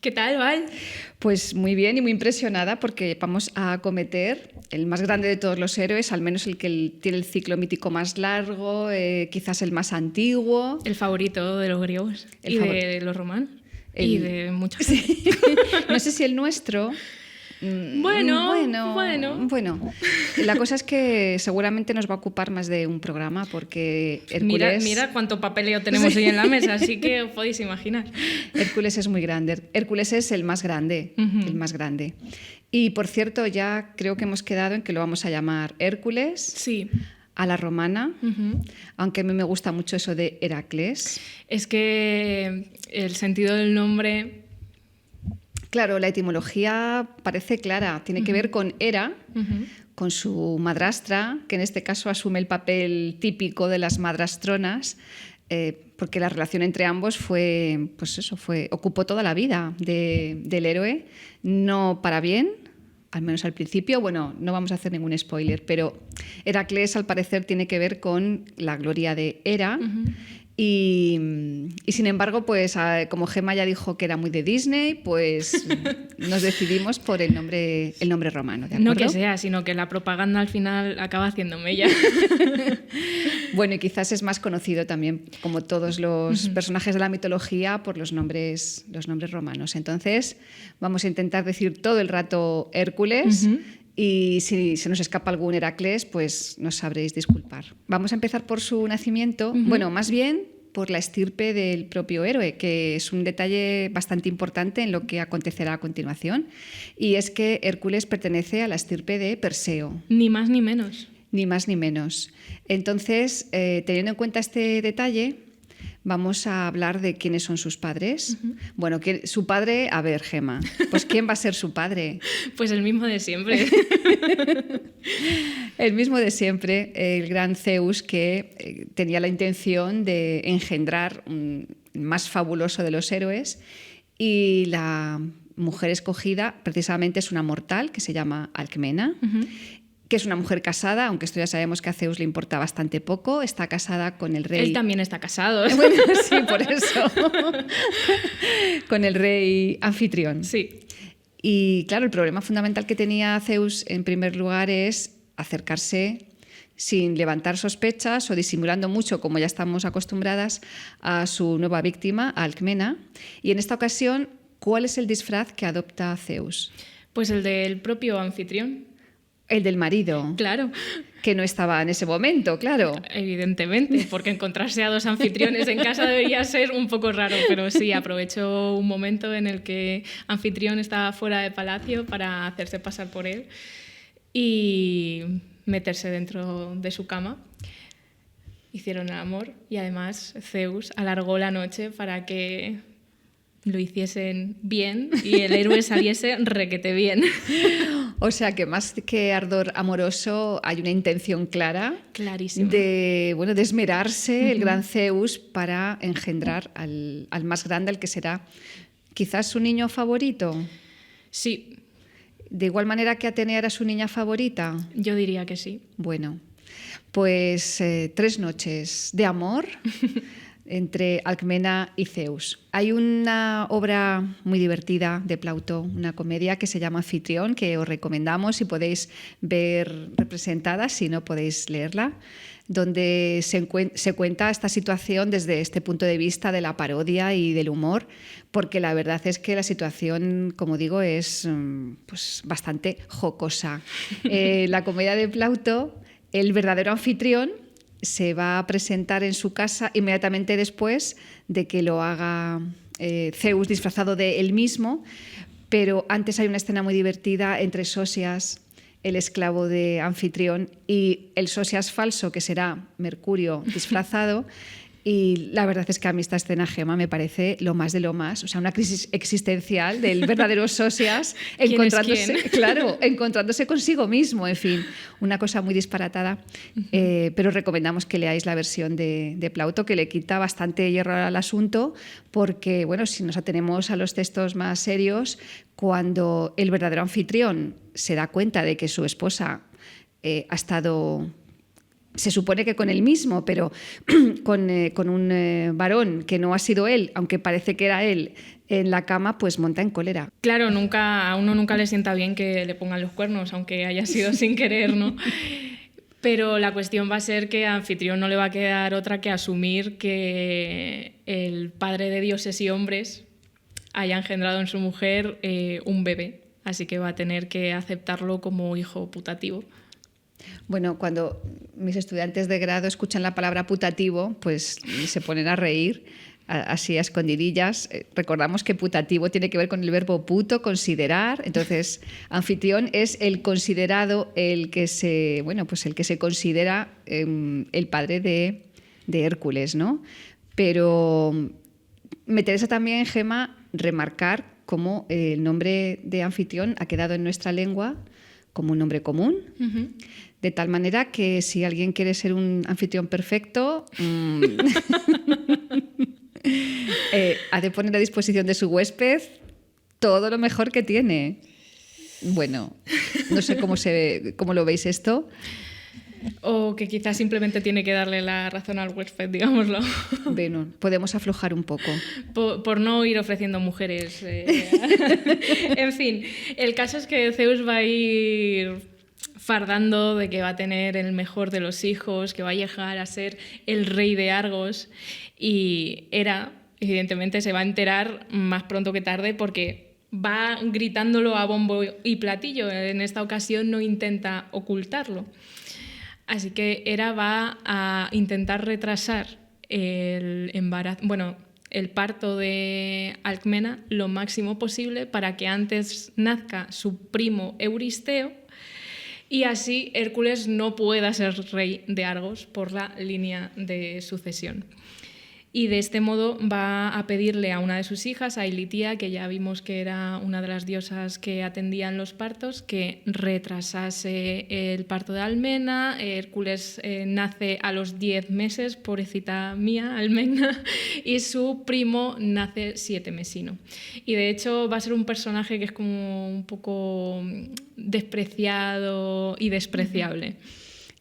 ¿Qué tal, Val? Pues muy bien y muy impresionada porque vamos a acometer el más grande de todos los héroes, al menos el que tiene el ciclo mítico más largo, quizás el más antiguo. El favorito de los griegos de los romanos y de muchos. Sí. No sé si el nuestro... Bueno. La cosa es que seguramente nos va a ocupar más de un programa porque Hércules... Mira cuánto papeleo tenemos hoy en la mesa, así que os podéis imaginar. Hércules es muy grande. Hércules es el más grande, el más grande. Y por cierto, ya creo que hemos quedado en que lo vamos a llamar Hércules. Sí. A la romana, aunque a mí me gusta mucho eso de Heracles. Es que el sentido del nombre... Claro, la etimología parece clara. Tiene que ver con Hera, con su madrastra, que en este caso asume el papel típico de las madrastronas, porque la relación entre ambos ocupó toda la vida del héroe, no para bien, al menos al principio. Bueno, no vamos a hacer ningún spoiler, pero Heracles al parecer tiene que ver con la gloria de Hera. Y sin embargo, pues como Gemma ya dijo que era muy de Disney, pues nos decidimos por el nombre romano, ¿de acuerdo? No que sea, sino que la propaganda al final acaba haciendo mella. Bueno, y quizás es más conocido también, como todos los personajes de la mitología, por los nombres romanos. Entonces, vamos a intentar decir todo el rato Hércules. Y si se nos escapa algún Heracles, pues nos sabréis disculpar. Vamos a empezar por su nacimiento. Bueno, más bien por la estirpe del propio héroe, que es un detalle bastante importante en lo que acontecerá a continuación. Y es que Hércules pertenece a la estirpe de Perseo. Ni más ni menos. Ni más ni menos. Entonces, teniendo en cuenta este detalle, vamos a hablar de quiénes son sus padres. Bueno, su padre, a ver, Gemma, pues ¿quién va a ser su padre? Pues el mismo de siempre. El mismo de siempre, el gran Zeus, que tenía la intención de engendrar el más fabuloso de los héroes, y la mujer escogida precisamente es una mortal que se llama Alcmena, que es una mujer casada, aunque esto ya sabemos que a Zeus le importa bastante poco. Está casada con el rey... Él también está casado. Bueno, sí, por eso. Con el rey Anfitrión. Sí. Y claro, el problema fundamental que tenía Zeus, en primer lugar, es acercarse sin levantar sospechas o disimulando mucho, como ya estamos acostumbradas, a su nueva víctima, a Alcmena. Y en esta ocasión, ¿cuál es el disfraz que adopta Zeus? Pues el del propio anfitrión. El del marido. Claro. Que no estaba en ese momento, claro. Evidentemente, porque encontrarse a dos anfitriones en casa debería ser un poco raro, pero sí, aprovechó un momento en el que Anfitrión estaba fuera de palacio para hacerse pasar por él y meterse dentro de su cama. Hicieron el amor y además Zeus alargó la noche para que lo hiciesen bien y el héroe saliese requete bien. O sea que más que ardor amoroso hay una intención clara. Clarísima. De esmerarse el gran Zeus para engendrar al más grande, al que será quizás su niño favorito. Sí. De igual manera que Atenea era su niña favorita. Yo diría que sí. Bueno, pues 3 noches de amor entre Alcmena y Zeus. Hay una obra muy divertida de Plauto, una comedia que se llama Anfitrión, que os recomendamos y podéis ver representada, si no podéis leerla, donde se cuenta esta situación desde este punto de vista de la parodia y del humor, porque la verdad es que la situación, como digo, es pues, bastante jocosa. La comedia de Plauto, el verdadero anfitrión se va a presentar en su casa inmediatamente después de que lo haga Zeus disfrazado de él mismo, pero antes hay una escena muy divertida entre Sosias, el esclavo de Anfitrión, y el Sosias falso, que será Mercurio disfrazado. Y la verdad es que a mí esta escena, Gemma, me parece lo más de lo más. O sea, una crisis existencial del verdadero Sosias encontrándose consigo mismo. En fin, una cosa muy disparatada. Pero recomendamos que leáis la versión de Plauto, que le quita bastante hierro al asunto, porque, bueno, si nos atenemos a los textos más serios, cuando el verdadero anfitrión se da cuenta de que su esposa ha estado... Se supone que con él mismo, pero con un varón que no ha sido él, aunque parece que era él, en la cama, pues monta en cólera. Claro, a uno nunca le sienta bien que le pongan los cuernos, aunque haya sido sin querer, ¿no? Pero la cuestión va a ser que a Anfitrión no le va a quedar otra que asumir que el padre de dioses y hombres haya engendrado en su mujer un bebé. Así que va a tener que aceptarlo como hijo putativo. Bueno, cuando mis estudiantes de grado escuchan la palabra putativo, pues se ponen a reír, así a escondidillas. Recordamos que putativo tiene que ver con el verbo puto, considerar. Entonces, Anfitrión es el considerado, el que se considera el padre de Hércules, ¿no? Pero me interesa también, Gemma, remarcar cómo el nombre de Anfitrión ha quedado en nuestra lengua como un nombre común, de tal manera que si alguien quiere ser un anfitrión perfecto, ha de poner a disposición de su huésped todo lo mejor que tiene. Bueno, no sé cómo lo veis esto. O que quizás simplemente tiene que darle la razón al huésped, digámoslo. Bueno, podemos aflojar un poco. Por no ir ofreciendo mujeres. En fin, el caso es que Zeus va a ir fardando de que va a tener el mejor de los hijos, que va a llegar a ser el rey de Argos, y Hera, evidentemente, se va a enterar más pronto que tarde porque va gritándolo a bombo y platillo. En esta ocasión no intenta ocultarlo. Así que Hera va a intentar retrasar el parto de Alcmena lo máximo posible para que antes nazca su primo Euristeo y así Hércules no pueda ser rey de Argos por la línea de sucesión. Y de este modo va a pedirle a una de sus hijas, a Ilitía, que ya vimos que era una de las diosas que atendían los partos, que retrasase el parto de Almena. Hércules nace a los 10 meses, pobrecita mía, Almena, y su primo nace 7 mesino. Y de hecho va a ser un personaje que es como un poco despreciado y despreciable.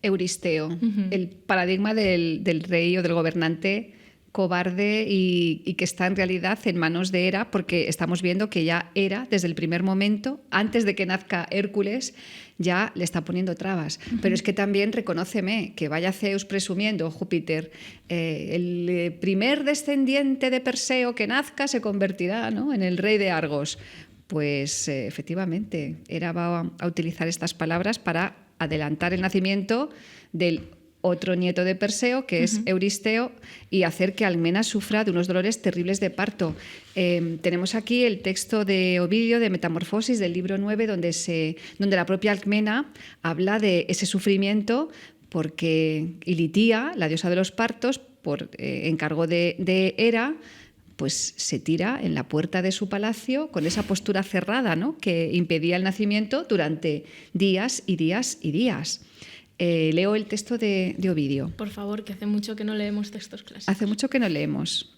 Euristeo, el paradigma del rey o del gobernante cobarde y que está en realidad en manos de Hera, porque estamos viendo que ya Hera, desde el primer momento, antes de que nazca Hércules, ya le está poniendo trabas. Pero es que también, reconóceme, que vaya Zeus presumiendo, Júpiter, el primer descendiente de Perseo que nazca se convertirá, ¿no?, en el rey de Argos. Pues efectivamente, Hera va a utilizar estas palabras para adelantar el nacimiento del otro nieto de Perseo, que es Euristeo, y hacer que Almena sufra de unos dolores terribles de parto. Tenemos aquí el texto de Ovidio, de Metamorfosis, del libro 9, donde la propia Alcmena habla de ese sufrimiento porque Ilitía, la diosa de los partos, por encargo de Hera, pues se tira en la puerta de su palacio con esa postura cerrada, ¿no?, que impedía el nacimiento durante días y días y días. Leo el texto de Ovidio. Por favor, que hace mucho que no leemos textos clásicos. Hace mucho que no leemos.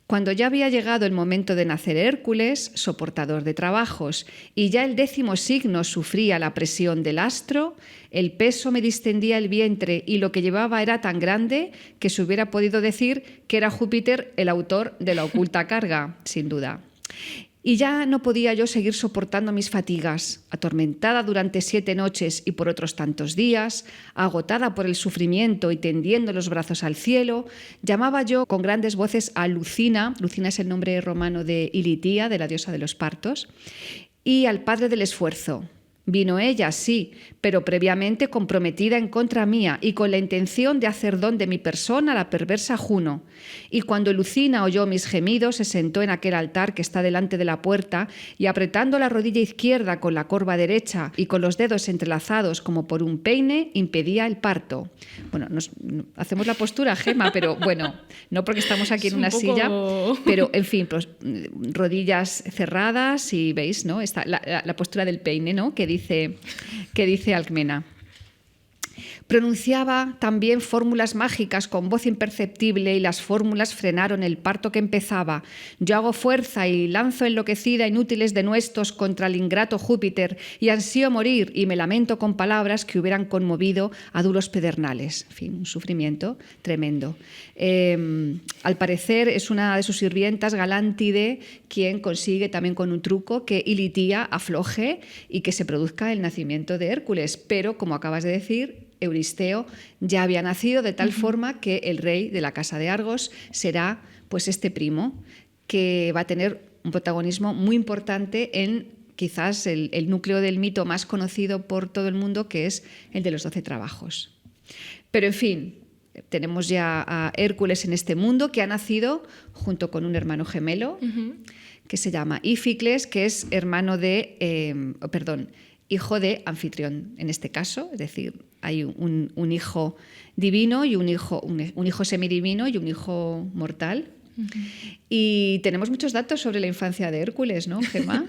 Cuando ya había llegado el momento de nacer Hércules, soportador de trabajos, y ya el 10º signo sufría la presión del astro, el peso me distendía el vientre y lo que llevaba era tan grande que se hubiera podido decir que era Júpiter el autor de la oculta carga, sin duda. Y ya no podía yo seguir soportando mis fatigas, atormentada durante 7 noches y por otros tantos días, agotada por el sufrimiento y tendiendo los brazos al cielo, llamaba yo con grandes voces a Lucina, Lucina es el nombre romano de Ilitía, de la diosa de los partos, y al padre del esfuerzo. Vino ella, sí, pero previamente comprometida en contra mía y con la intención de hacer don de mi persona a la perversa Juno. Y cuando Lucina oyó mis gemidos, se sentó en aquel altar que está delante de la puerta y apretando la rodilla izquierda con la corva derecha y con los dedos entrelazados como por un peine, impedía el parto. Bueno, hacemos la postura, Gema, pero bueno, no porque estamos aquí en una silla, pero en fin, pues, rodillas cerradas y veis, ¿no?, está la postura del peine, ¿no?, que dice Alcmena. Pronunciaba también fórmulas mágicas con voz imperceptible y las fórmulas frenaron el parto que empezaba. Yo hago fuerza y lanzo enloquecida inútiles denuestos contra el ingrato Júpiter y ansío morir y me lamento con palabras que hubieran conmovido a duros pedernales. En fin, un sufrimiento tremendo. Al parecer es una de sus sirvientas, Galántide, quien consigue también con un truco que Ilitia afloje y que se produzca el nacimiento de Hércules. Pero, como acabas de decir, Euristeo ya había nacido de tal forma que el rey de la casa de Argos será pues este primo que va a tener un protagonismo muy importante en quizás el núcleo del mito más conocido por todo el mundo, que es el de los 12 trabajos. Pero en fin, tenemos ya a Hércules en este mundo que ha nacido junto con un hermano gemelo que se llama Íficles, que es hijo de Anfitrión en este caso, es decir, hay un hijo divino y un hijo semidivino y un hijo mortal. Y tenemos muchos datos sobre la infancia de Hércules, ¿no, Gemma?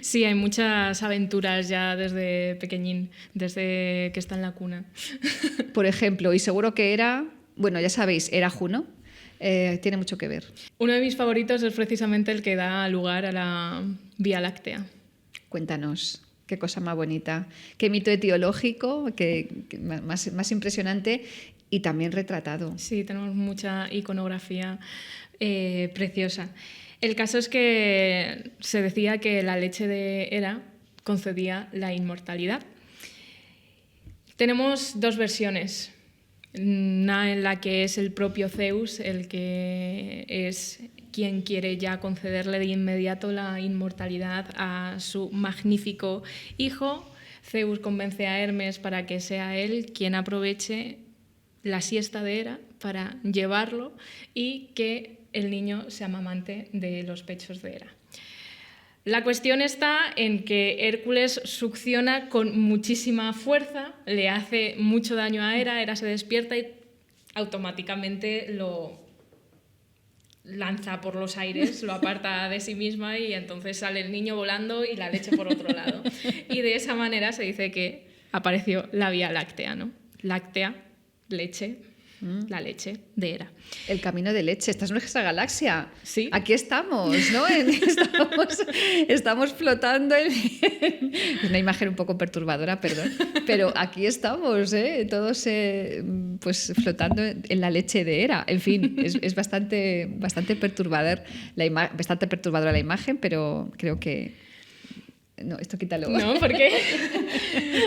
Sí, hay muchas aventuras ya desde pequeñín, desde que está en la cuna. Por ejemplo, y seguro que era, bueno, ya sabéis, era Juno. Tiene mucho que ver. Uno de mis favoritos es precisamente el que da lugar a la Vía Láctea. Cuéntanos. Qué cosa más bonita, qué mito etiológico, más impresionante y también retratado. Sí, tenemos mucha iconografía preciosa. El caso es que se decía que la leche de Hera concedía la inmortalidad. Tenemos dos versiones. Una en la que es el propio Zeus el que es quien quiere ya concederle de inmediato la inmortalidad a su magnífico hijo. Zeus convence a Hermes para que sea él quien aproveche la siesta de Hera para llevarlo y que el niño se amamante de los pechos de Hera. La cuestión está en que Hércules succiona con muchísima fuerza, le hace mucho daño a Hera, Hera se despierta y automáticamente lo lanza por los aires, lo aparta de sí misma y entonces sale el niño volando y la leche por otro lado. Y de esa manera se dice que apareció la Vía Láctea, ¿no? Láctea, leche, la leche de Hera. El camino de leche. Esta es nuestra galaxia. Sí. Aquí estamos, ¿no? Estamos flotando. Es una imagen un poco perturbadora, perdón. Pero aquí estamos, todos pues flotando en la leche de Hera. En fin, es bastante perturbadora la imagen, pero creo que... No, esto quítalo. No, porque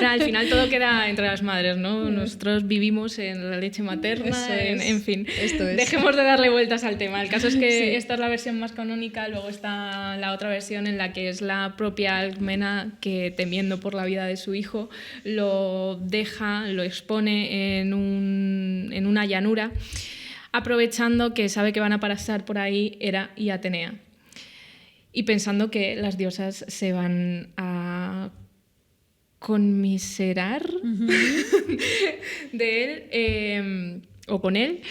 al final todo queda entre las madres, ¿no? Nosotros vivimos en la leche materna, en fin. Esto es. Dejemos de darle vueltas al tema. El caso es que esta es la versión más canónica, luego está la otra versión en la que es la propia Alcmena que, temiendo por la vida de su hijo, lo expone en una llanura, aprovechando que sabe que van a pasar por ahí Hera y Atenea. Y pensando que las diosas se van a conmiserar de él o con él.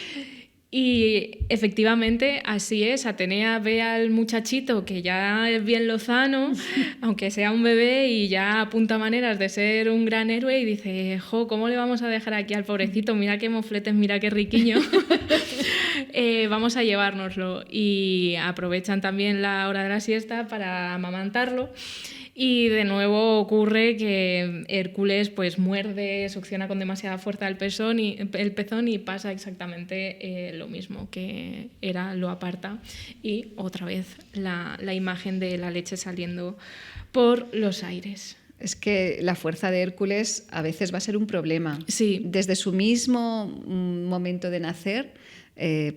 Y efectivamente así es. Atenea ve al muchachito que ya es bien lozano, aunque sea un bebé, y ya apunta maneras de ser un gran héroe y dice: jo, ¿cómo le vamos a dejar aquí al pobrecito? Mira qué mofletes, mira qué riquiño. Vamos a llevárnoslo. Y aprovechan también la hora de la siesta para amamantarlo. Y de nuevo ocurre que Hércules pues muerde, succiona con demasiada fuerza el pezón y pasa exactamente lo mismo, que Hera lo aparta y otra vez la imagen de la leche saliendo por los aires. Es que la fuerza de Hércules a veces va a ser un problema. Sí. Desde su mismo momento de nacer,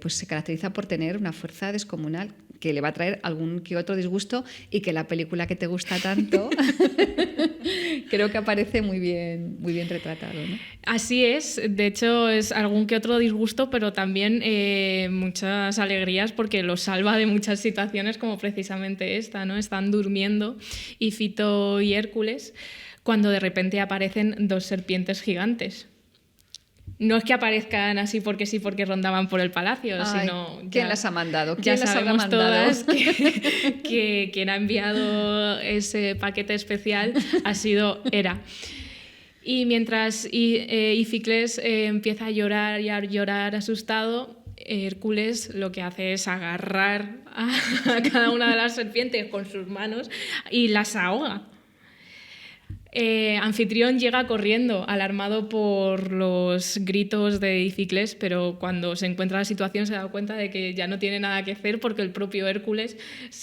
pues se caracteriza por tener una fuerza descomunal que le va a traer algún que otro disgusto y que la película que te gusta tanto creo que aparece muy bien retratado, ¿no? Así es, de hecho es algún que otro disgusto, pero también muchas alegrías porque los salva de muchas situaciones como precisamente esta, ¿no? Están durmiendo y Fito y Hércules cuando de repente aparecen dos serpientes gigantes. No es que aparezcan así porque sí, porque rondaban por el palacio, sino... ¿Quién las ha mandado? ¿Quién las habrá sabemos mandado? todas que quien ha enviado ese paquete especial ha sido Hera. Y mientras Íficles empieza a llorar asustado, Hércules lo que hace es agarrar a cada una de las serpientes con sus manos y las ahoga. Anfitrión llega corriendo, alarmado por los gritos de Íficles, pero cuando se encuentra la situación se da cuenta de que ya no tiene nada que hacer porque el propio Hércules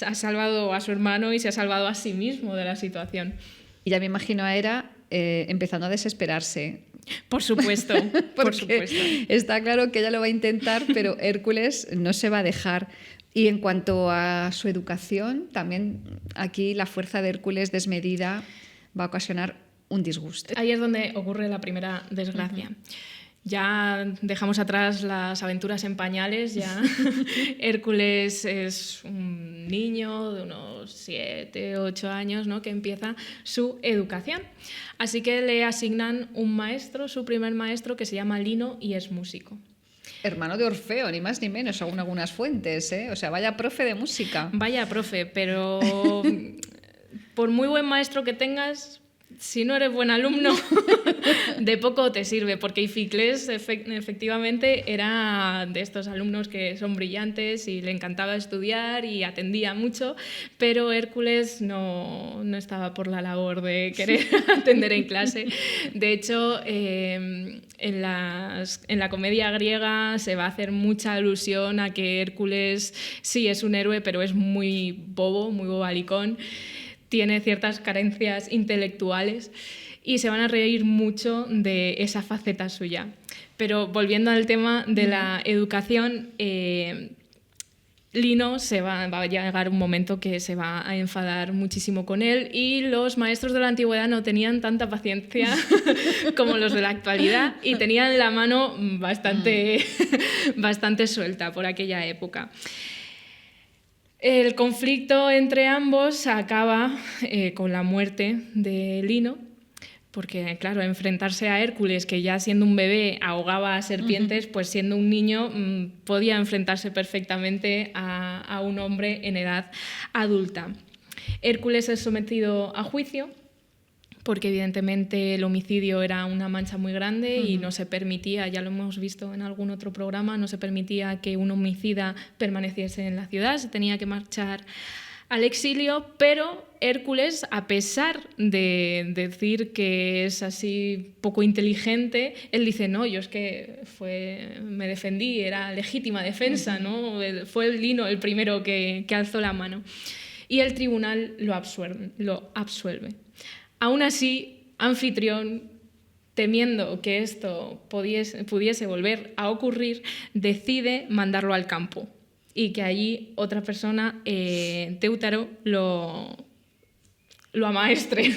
ha salvado a su hermano y se ha salvado a sí mismo de la situación. Y ya me imagino a Hera empezando a desesperarse. Por supuesto, por supuesto. Está claro que ella lo va a intentar, pero Hércules no se va a dejar. Y en cuanto a su educación, también aquí la fuerza de Hércules desmedida va a ocasionar un disgusto. Ahí es donde ocurre la primera desgracia. Ya dejamos atrás las aventuras en pañales, ya Hércules es un niño de unos 7, 8 años, ¿no?, que empieza su educación. Así que le asignan un maestro, su primer maestro, que se llama Lino y es músico. Hermano de Orfeo, ni más ni menos, según algunas fuentes, ¿eh? O sea, vaya profe de música. Vaya profe, pero por muy buen maestro que tengas, si no eres buen alumno, de poco te sirve, porque Íficles efectivamente era de estos alumnos que son brillantes y le encantaba estudiar y atendía mucho, pero Hércules no estaba por la labor de querer atender en clase. De hecho, en la comedia griega se va a hacer mucha alusión a que Hércules sí es un héroe, pero es muy bobo, muy bobalicón. Tiene ciertas carencias intelectuales y se van a reír mucho de esa faceta suya. Pero volviendo al tema de la educación, Lino va a llegar un momento que se va a enfadar muchísimo con él y los maestros de la antigüedad no tenían tanta paciencia como los de la actualidad y tenían la mano bastante suelta por aquella época. El conflicto entre ambos acaba con la muerte de Lino, porque, claro, enfrentarse a Hércules, que ya siendo un bebé ahogaba a serpientes, pues siendo un niño podía enfrentarse perfectamente a un hombre en edad adulta. Hércules es sometido a juicio, porque evidentemente el homicidio era una mancha muy grande y no se permitía, ya lo hemos visto en algún otro programa, no se permitía que un homicida permaneciese en la ciudad, se tenía que marchar al exilio, pero Hércules, a pesar de decir que es así poco inteligente, él dice, no, yo es que me defendí, era legítima defensa, ¿no? Fue Lino el primero que alzó la mano. Y el tribunal lo absuelve. Aún así, Anfitrión, temiendo que esto pudiese volver a ocurrir, decide mandarlo al campo y que allí otra persona, Téutaro, lo amaestre.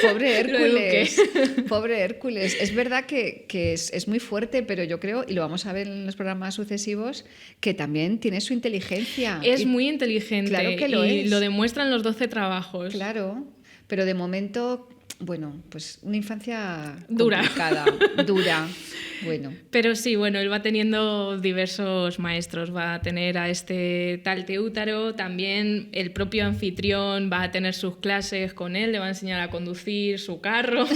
Pobre Hércules. Pobre Hércules. Es verdad que es muy fuerte, pero yo creo, y lo vamos a ver en los programas sucesivos, que también tiene su inteligencia. Es muy inteligente, claro que lo es. Lo demuestran los 12 trabajos. Claro, pero de momento, bueno, pues una infancia dura. Bueno. Pero sí, bueno, él va teniendo diversos maestros, va a tener a este tal Téutaro, también el propio Anfitrión va a tener sus clases con él, le va a enseñar a conducir su carro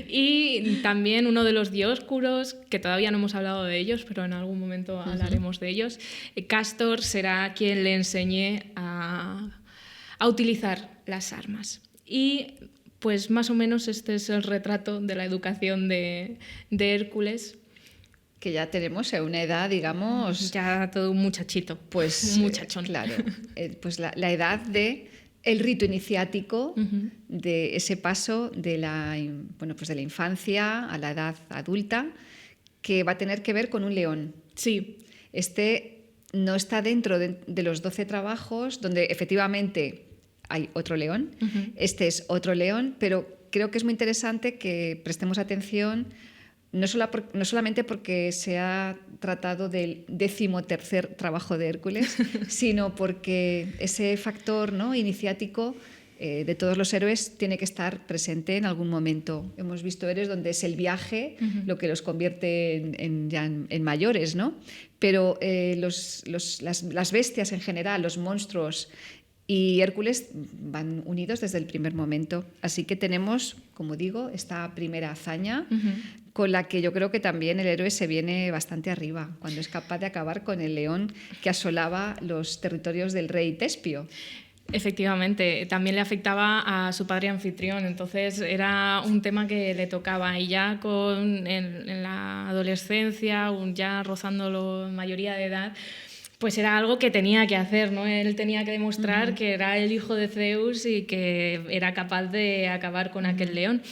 y también uno de los Dioscuros, que todavía no hemos hablado de ellos, pero en algún momento hablaremos de ellos, Cástor será quien le enseñe a utilizar las armas. Y pues más o menos este es el retrato de la educación de Hércules. Que ya tenemos a una edad, digamos... Ya todo un muchachito, pues, un muchachón. Claro, pues la edad de el rito iniciático, de ese paso de la infancia a la edad adulta, que va a tener que ver con un león. Sí. Este no está dentro de los 12 trabajos, donde efectivamente hay otro león, este es otro león, pero creo que es muy interesante que prestemos atención, no solamente porque se ha tratado del 13º trabajo de Hércules, sino porque ese factor, ¿no?, iniciático de todos los héroes tiene que estar presente en algún momento. Hemos visto héroes donde es el viaje lo que los convierte en mayores, ¿no? Pero las bestias en general, los monstruos, y Hércules van unidos desde el primer momento. Así que tenemos, como digo, esta primera hazaña con la que yo creo que también el héroe se viene bastante arriba, cuando es capaz de acabar con el león que asolaba los territorios del rey Tespio. Efectivamente, también le afectaba a su padre anfitrión, entonces era un tema que le tocaba y ya en la adolescencia, ya rozando la mayoría de edad, pues era algo que tenía que hacer, ¿no? Él tenía que demostrar que era el hijo de Zeus y que era capaz de acabar con aquel león.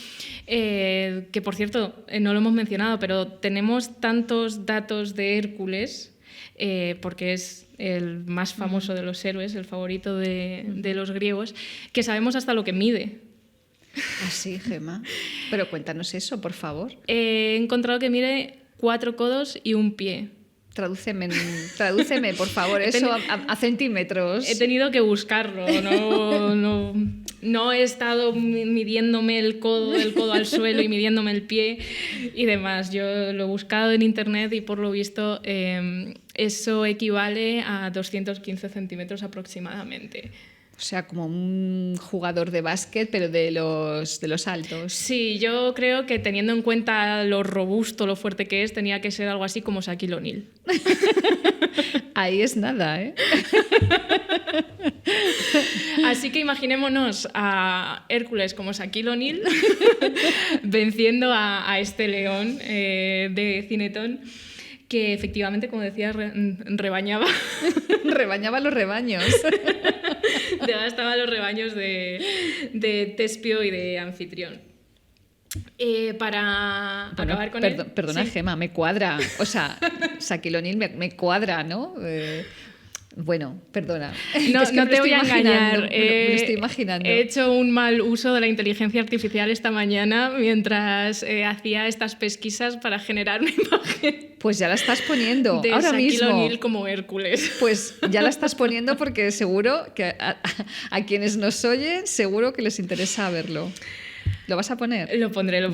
Que, por cierto, no lo hemos mencionado, pero tenemos tantos datos de Hércules, porque es el más famoso de los héroes, el favorito de los griegos, que sabemos hasta lo que mide. Ah, sí, Gemma. Pero cuéntanos eso, por favor. He encontrado que mide 4 codos y un pie. Tradúceme, por favor, eso a centímetros. He tenido que buscarlo, no he estado midiéndome el codo al suelo y midiéndome el pie y demás. Yo lo he buscado en internet y por lo visto eso equivale a 215 centímetros aproximadamente. O sea, como un jugador de básquet, pero de los altos. Sí, yo creo que teniendo en cuenta lo robusto, lo fuerte que es, tenía que ser algo así como Shaquille O'Neal. Ahí es nada, ¿eh? Así que imaginémonos a Hércules como Shaquille O'Neal venciendo a este león de Cinetón, que efectivamente, como decía, rebañaba. Rebañaba los rebaños. Devastaba los rebaños de Tespio y de Anfitrión. Para acabar con él... Perdona, sí. Gemma, me cuadra. O sea, Shaquille O'Neal me cuadra, ¿no? Bueno, perdona. No, es que no te voy a engañar. Me lo estoy imaginando. He hecho un mal uso de la inteligencia artificial esta mañana mientras hacía estas pesquisas para generar una imagen. Pues ya la estás poniendo de ahora Shaquille mismo. O'Neal como Hércules. Pues ya la estás poniendo porque seguro que a quienes nos oyen seguro que les interesa verlo. ¿Lo vas a poner? Lo pondré.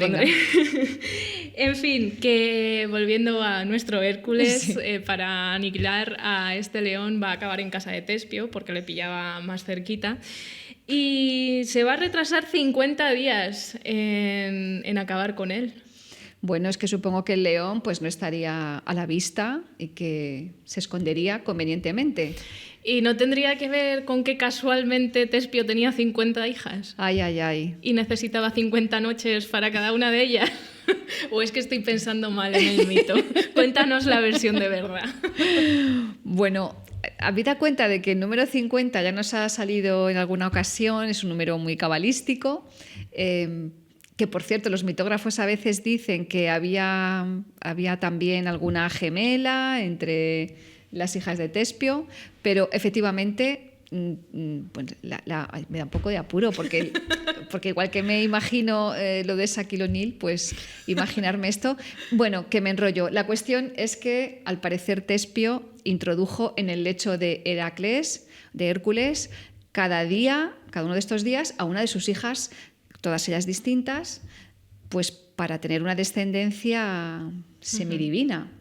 En fin, que volviendo a nuestro Hércules, sí. Para aniquilar a este león va a acabar en casa de Tespio porque le pillaba más cerquita y se va a retrasar 50 días en acabar con él. Bueno, es que supongo que el león pues no estaría a la vista y que se escondería convenientemente. ¿Y no tendría que ver con que casualmente Tespio tenía 50 hijas? Ay. ¿Y necesitaba 50 noches para cada una de ellas? ¿O es que estoy pensando mal en el mito? Cuéntanos la versión de verdad. Bueno, habida cuenta de que el número 50 ya nos ha salido en alguna ocasión, es un número muy cabalístico, que por cierto los mitógrafos a veces dicen que había también alguna gemela entre las hijas de Tespio, pero efectivamente pues me da un poco de apuro porque igual que me imagino lo de Shaquille O'Neal, pues imaginarme esto, bueno, que me enrollo. La cuestión es que al parecer Tespio introdujo en el lecho de Hércules, cada uno de estos días, a una de sus hijas, todas ellas distintas, pues para tener una descendencia semidivina.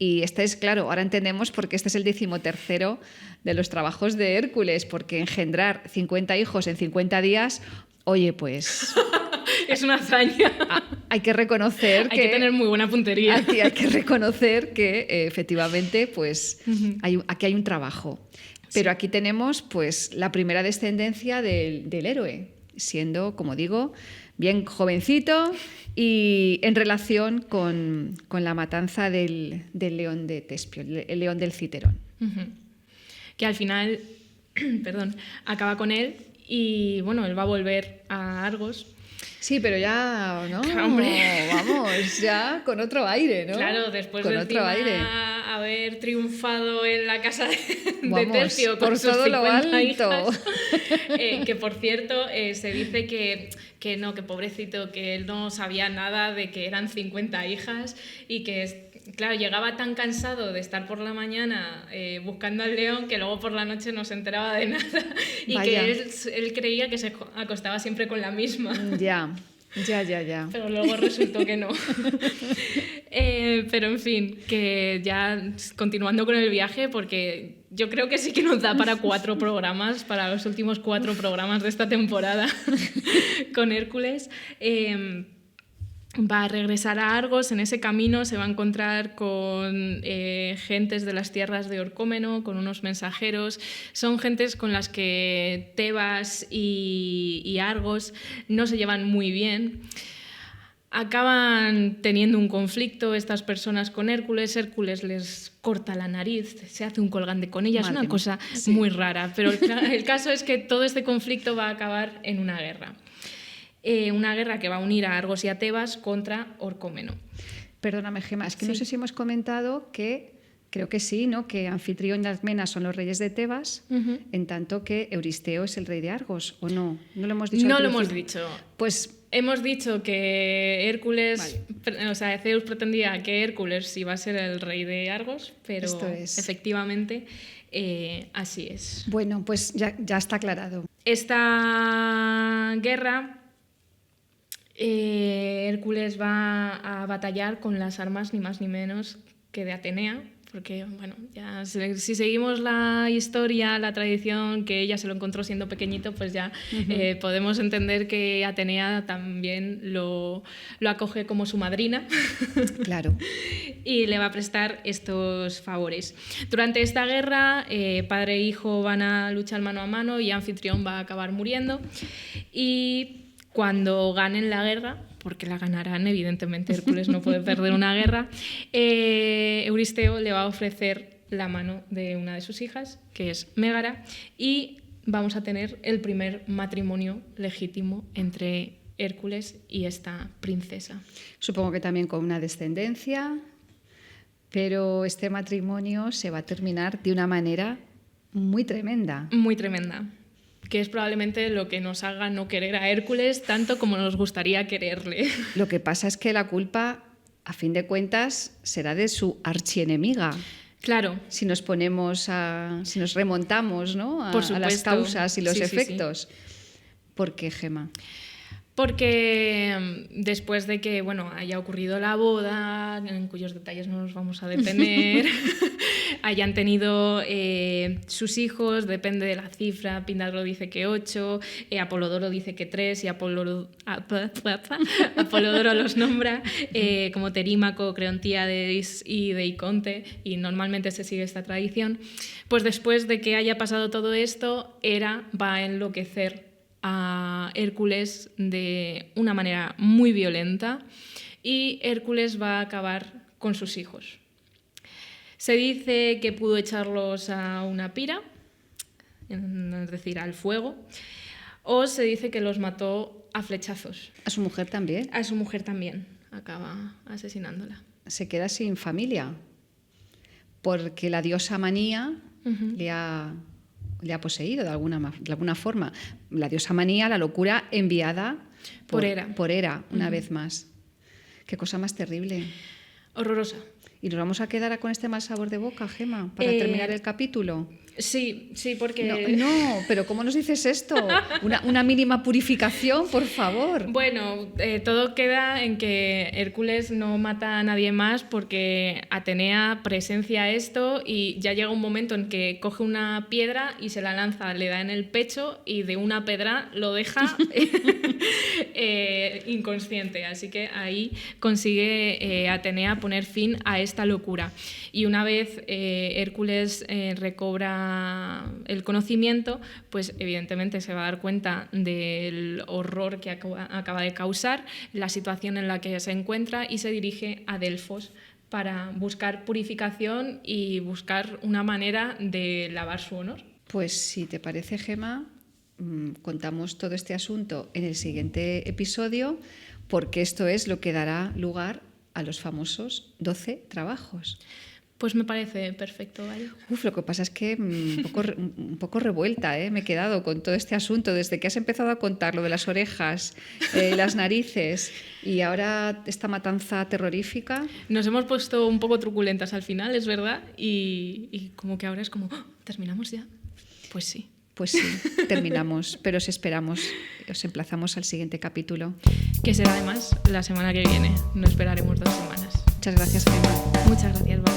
Y claro, ahora entendemos por qué este es el 13º de los trabajos de Hércules, porque engendrar 50 hijos en 50 días, oye, pues... Es una hazaña. Hay que reconocer que... Hay que tener muy buena puntería. Aquí hay que reconocer que efectivamente pues, aquí hay un trabajo. Pero aquí tenemos pues, la primera descendencia del héroe, siendo, como digo, bien jovencito y en relación con la matanza del león de Tespio, el león del Citerón. Que al final, acaba con él y bueno, él va a volver a Argos. Sí, pero ya, ¿no? Hombre. Vamos, ya con otro aire, ¿no? Claro, después de haber triunfado en la casa de Tespio con sus 50 hijas. Que por cierto, se dice que pobrecito, que él no sabía nada de que eran 50 hijas y que... Claro, llegaba tan cansado de estar por la mañana buscando al león que luego por la noche no se enteraba de nada y Vaya. Que él creía que se acostaba siempre con la misma. Ya. Pero luego resultó que no. Pero en fin, que ya continuando con el viaje, porque yo creo que sí que nos da para 4 programas, para los últimos 4 programas de esta temporada con Hércules. Va a regresar a Argos. En ese camino se va a encontrar con gentes de las tierras de Orcómeno, con unos mensajeros. Son gentes con las que Tebas y Argos no se llevan muy bien. Acaban teniendo un conflicto estas personas con Hércules. Hércules les corta la nariz, se hace un colgante con ella. Es una cosa muy rara, pero el caso es que todo este conflicto va a acabar en una guerra. Una guerra que va a unir a Argos y a Tebas contra Orcómeno. Perdóname, Gemma, es que no sé si hemos comentado que, creo que sí, ¿no? Que Anfitrión y Alcmena son los reyes de Tebas, en tanto que Euristeo es el rey de Argos, ¿o no? ¿No lo hemos dicho? No lo hemos dicho. Pues hemos dicho que Hércules, o sea, Zeus pretendía que Hércules iba a ser el rey de Argos, pero efectivamente así es. Bueno, pues ya está aclarado. Esta guerra, Hércules va a batallar con las armas ni más ni menos que de Atenea, porque bueno, ya si seguimos la historia, la tradición, que ella se lo encontró siendo pequeñito, pues ya podemos entender que Atenea también lo acoge como su madrina. Claro. Y le va a prestar estos favores. Durante esta guerra, padre e hijo van a luchar mano a mano y Anfitrión va a acabar muriendo. Y cuando ganen la guerra, porque la ganarán, evidentemente Hércules no puede perder una guerra, Euristeo le va a ofrecer la mano de una de sus hijas, que es Mégara, y vamos a tener el primer matrimonio legítimo entre Hércules y esta princesa. Supongo que también con una descendencia, pero este matrimonio se va a terminar de una manera muy tremenda. Muy tremenda. Que es probablemente lo que nos haga no querer a Hércules tanto como nos gustaría quererle. Lo que pasa es que la culpa, a fin de cuentas, será de su archienemiga. Claro. Si nos remontamos, ¿no? a las causas y los efectos. Sí. ¿Por qué, Gemma? Porque después de que haya ocurrido la boda, en cuyos detalles no nos vamos a detener, hayan tenido sus hijos, depende de la cifra, Pindaro dice que 8, Apolodoro dice que 3 y Apolodoro los nombra como Terímaco, Creontíades y Deiconte, y normalmente se sigue esta tradición. Pues después de que haya pasado todo esto, Hera va a enloquecer a Hércules de una manera muy violenta y Hércules va a acabar con sus hijos. Se dice que pudo echarlos a una pira, es decir, al fuego, o se dice que los mató a flechazos. ¿A su mujer también? A su mujer también, acaba asesinándola. Se queda sin familia, porque la diosa Manía le ha poseído de alguna forma. La diosa Manía, la locura enviada por Hera, una vez más. Qué cosa más terrible. Horrorosa. ¿Y nos vamos a quedar con este mal sabor de boca, Gemma, para terminar el capítulo? Sí, porque... No, pero ¿cómo nos dices esto? Una mínima purificación, por favor. Bueno, todo queda en que Hércules no mata a nadie más porque Atenea presencia esto y ya llega un momento en que coge una piedra y se la lanza, le da en el pecho y de una pedra lo deja inconsciente. Así que ahí consigue Atenea poner fin a esta locura. Y una vez Hércules recobra el conocimiento, pues evidentemente se va a dar cuenta del horror que acaba de causar, la situación en la que se encuentra y se dirige a Delfos para buscar purificación y buscar una manera de lavar su honor. Pues si te parece, Gemma, contamos todo este asunto en el siguiente episodio, porque esto es lo que dará lugar a los famosos 12 trabajos. Pues me parece perfecto, ¿vale? Lo que pasa es que un poco revuelta, me he quedado con todo este asunto desde que has empezado a contar lo de las orejas, las narices y ahora esta matanza terrorífica. Nos hemos puesto un poco truculentas al final, es verdad, y como que ahora es como, ¿terminamos ya? Pues sí. Pues sí, terminamos, pero os esperamos, os emplazamos al siguiente capítulo. Que será además la semana que viene, no esperaremos 2 semanas. Muchas gracias, Gemma. Muchas gracias, Val.